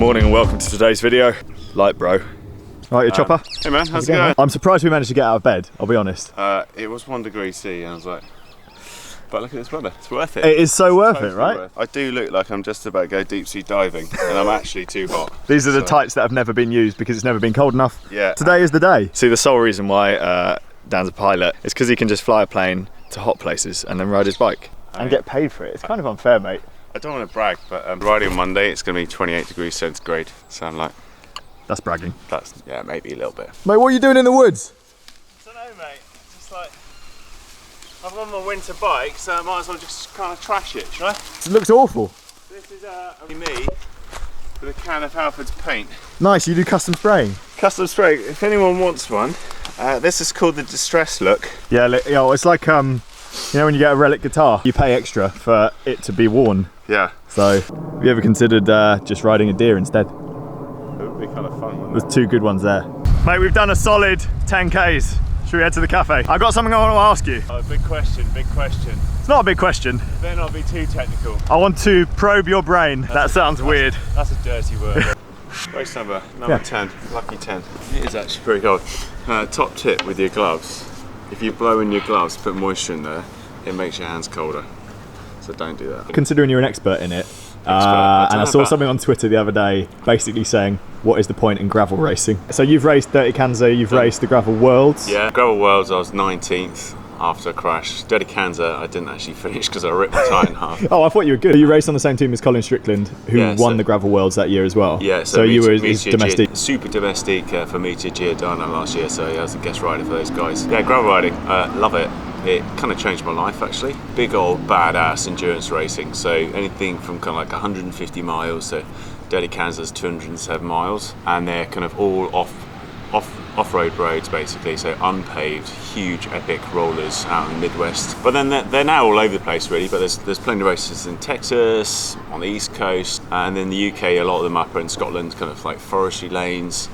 morning and welcome to today's video. Light bro. Right, your chopper? Hey man, how's it going? I'm surprised we managed to get out of bed, I'll be honest. It was 1 degree C and I was like, but look at this weather, it's worth it. It is so worth it, right? I do look like I'm just about to go deep sea diving and I'm actually too hot. These are the tights that have never been used because it's never been cold enough. Yeah. Today is the day. See, the sole reason why Dan's a pilot is because he can just fly a plane to hot places and then ride his bike. And get paid for it. It's kind of unfair, mate. I don't want to brag, but riding on Monday, it's going to be 28 degrees centigrade. So I'm like... That's bragging. That's, yeah, maybe a little bit. Mate, what are you doing in the woods? I don't know, mate. Just like... I've got my winter bike, so I might as well just kind of trash it, should I? It looks awful. This is me with a can of Halford's paint. Nice, you do custom spraying? Custom spray, if anyone wants one, this is called the Distress look. Yeah, it's like, you know when you get a relic guitar, you pay extra for it to be worn. Yeah. So, have you ever considered just riding a deer instead? It would be kind of fun, wouldn't it? There's 2 good ones there. Mate, we've done a solid 10 Ks. Should we head to the cafe? I've got something I want to ask you. Oh, big question, big question. It's not a big question. Better not be too technical. I want to probe your brain. That sounds weird. That's a dirty word. Race number 10, lucky 10. It is actually pretty cold. Top tip with your gloves. If you blow in your gloves, put moisture in there, it makes your hands colder. So don't do that. Considering you're an expert in it, and I saw something on Twitter the other day basically saying, what is the point in gravel racing? So you've raced Dirty Kansas, you've raced the Gravel Worlds. Yeah, Gravel Worlds I was 19th after a crash. Dirty Kansas I didn't actually finish because I ripped my tyre in half. Oh, I thought you were good. You raced on the same team as Colin Strickland, who won the Gravel Worlds that year as well. Yeah, so you were his domestique. Super domestique for Meteor Giordano last year, so I was a guest rider for those guys. Yeah, gravel riding, love it. It kind of changed my life actually. Big old badass endurance racing. So anything from kind of like 150 miles to Dirty Kansas 207 miles, and they're kind of all off-road roads basically, so unpaved, huge epic rollers out in the Midwest. But then they're now all over the place really, but there's plenty of races in Texas, on the East Coast, and in the UK a lot of them up in Scotland, kind of like forestry lanes,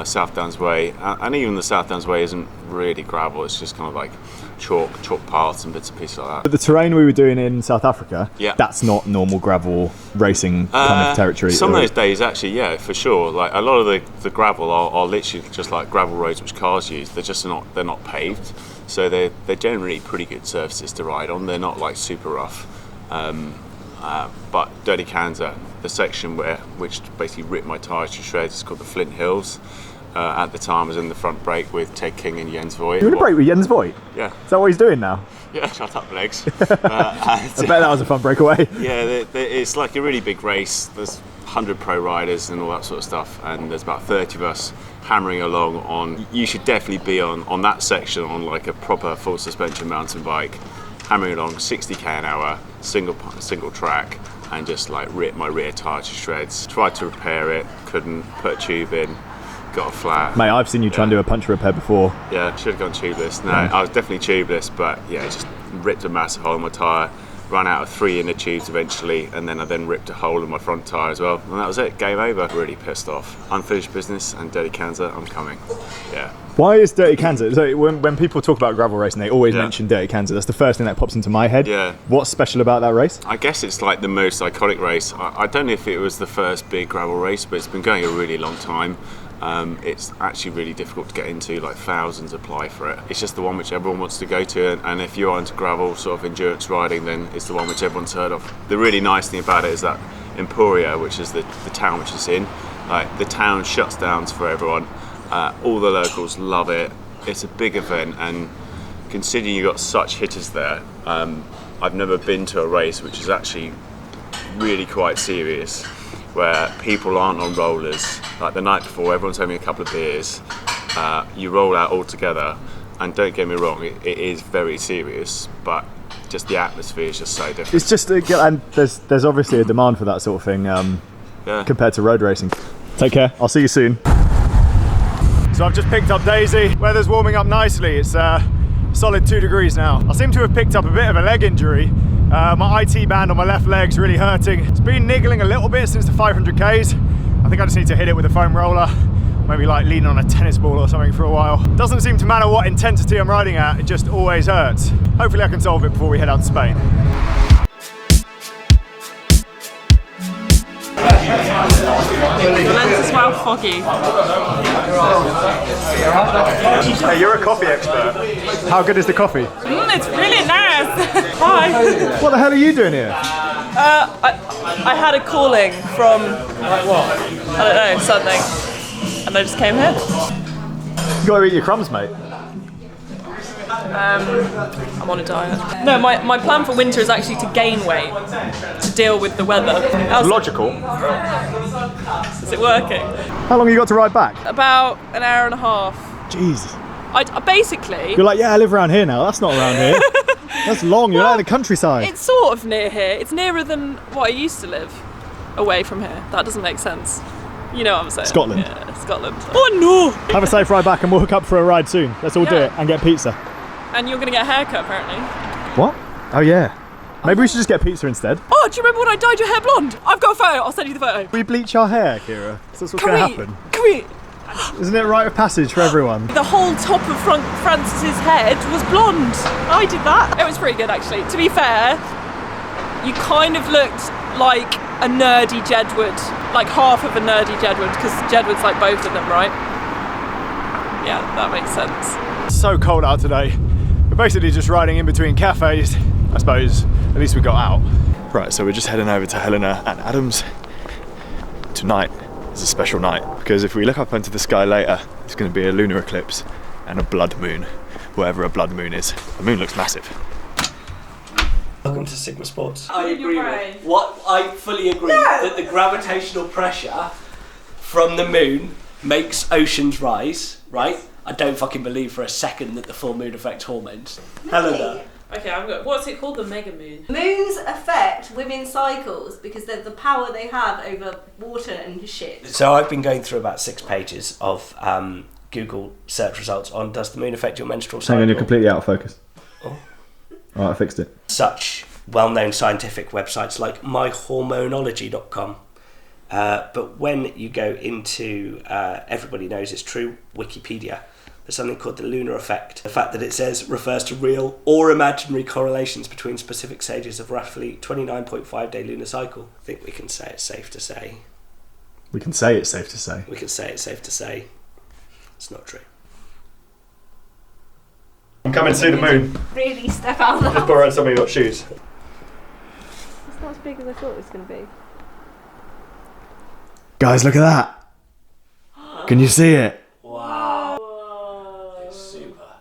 South Downs Way, and even the South Downs Way isn't really gravel, it's just kind of like chalk paths and bits and pieces like that. But the terrain we were doing in South Africa, yeah, that's not normal gravel racing kind of territory. Some of those days actually, yeah, for sure. Like a lot of the gravel are literally just like gravel roads which cars use. They're not paved, so they're generally pretty good surfaces to ride on. They're not like super rough. But Dirty Kansas, the section which basically ripped my tyres to shreds, is called the Flint Hills. At the time I was in the front brake with Ted King and Jens Voigt. You're in a break with Jens Voigt? Yeah. Is that what he's doing now? Yeah, shut up legs. I bet that was a fun breakaway. Yeah, it's like a really big race. There's 100 pro riders and all that sort of stuff, and there's about 30 of us hammering along on, you should definitely be on that section on like a proper full suspension mountain bike, hammering along 60k an hour, single track, and just like rip my rear tyre to shreds. Tried to repair it, couldn't, put a tube in, got a flat. Mate, I've seen you try and do a puncture repair before. Yeah, should have gone tubeless. No, I was definitely tubeless, but yeah, just ripped a massive hole in my tyre, ran out of 3 inner tubes eventually, and then I ripped a hole in my front tyre as well, and that was it, game over. Really pissed off. Unfinished business, and Dirty Kansas, I'm coming. Yeah. Why is Dirty Kansas? So when people talk about gravel racing, they always mention Dirty Kansas. That's the first thing that pops into my head. Yeah. What's special about that race? I guess it's like the most iconic race. I don't know if it was the first big gravel race, but it's been going a really long time. It's actually really difficult to get into, like thousands apply for it. It's just the one which everyone wants to go to, and if you're into gravel sort of endurance riding, then it's the one which everyone's heard of. The really nice thing about it is that Emporia, which is the town which it's in, like the town shuts down for everyone. All the locals love it. It's a big event, and considering you've got such hitters there, I've never been to a race which is actually really quite serious, where people aren't on rollers. Like the night before, everyone's having a couple of beers, you roll out all together, and don't get me wrong, it is very serious, but just the atmosphere is just so different. It's just, and there's obviously a demand for that sort of thing compared to road racing. Take care, I'll see you soon. So I've just picked up Daisy. Weather's warming up nicely. It's solid 2 degrees now. I seem to have picked up a bit of a leg injury. My IT band on my left leg's really hurting. It's been niggling a little bit since the 500 Ks. I think I just need to hit it with a foam roller. Maybe like lean on a tennis ball or something for a while. Doesn't seem to matter what intensity I'm riding at, it just always hurts. Hopefully I can solve it before we head out to Spain. The lens is well foggy. Hey, you're a coffee expert. How good is the coffee? It's really nice. Hi. What the hell are you doing here? I had a calling from, I don't know, something, and I just came here. You gotta eat your crumbs, mate. I'm on a diet. No, my plan for winter is actually to gain weight to deal with the weather. Logical. Is it working? How long have you got to ride back? About an hour and a half. Jeez. I basically... You're like, yeah, I live around here now. That's not around here. That's long. You're like in the countryside. It's sort of near here. It's nearer than what I used to live away from here. That doesn't make sense. You know what I'm saying? Scotland. Yeah, Scotland. Oh no! Have a safe ride back and we'll hook up for a ride soon. Let's all do it and get pizza. And you're going to get a haircut, apparently. What? Oh, yeah. Maybe we should just get pizza instead. Oh, do you remember when I dyed your hair blonde? I've got a photo. I'll send you the photo. We bleach our hair, Kira. So that's what's going to happen. Can we? Isn't it a rite of passage for everyone? The whole top of Francis's head was blonde. I did that. It was pretty good, actually. To be fair, you kind of looked like a nerdy Jedward. Like half of a nerdy Jedward, because Jedward's like both of them, right? Yeah, that makes sense. It's so cold out today. We're basically just riding in between cafes. I suppose, at least we got out. Right, so we're just heading over to Helena and Adams. Tonight is a special night, because if we look up into the sky later, it's going to be a lunar eclipse and a blood moon, wherever a blood moon is. The moon looks massive. Welcome to Sigma Sports. I agree with what I fully agree that the gravitational pressure from the moon makes oceans rise, right? I don't fucking believe for a second that the full moon affects hormones. Helena. Okay, I'm good. What's it called? The mega moon. Moons affect women's cycles because of the power they have over water and shit. So I've been going through about 6 pages of Google search results on does the moon affect your menstrual cycle? Hang on, you're completely out of focus. Oh. Alright, I fixed it. Such well-known scientific websites like myhormonology.com. But when you go into, everybody knows it's true, Wikipedia, there's something called the lunar effect. The fact that it says refers to real or imaginary correlations between specific stages of roughly 29.5 day lunar cycle. I think we can say it's safe to say. We can say it's safe to say. We can say it's safe to say it's not true. I'm coming to see the moon. Really step out of the Just borrowed some of your shoes. It's not as big as I thought it was going to be. Guys, look at that. Can you see it? Wow. It's super.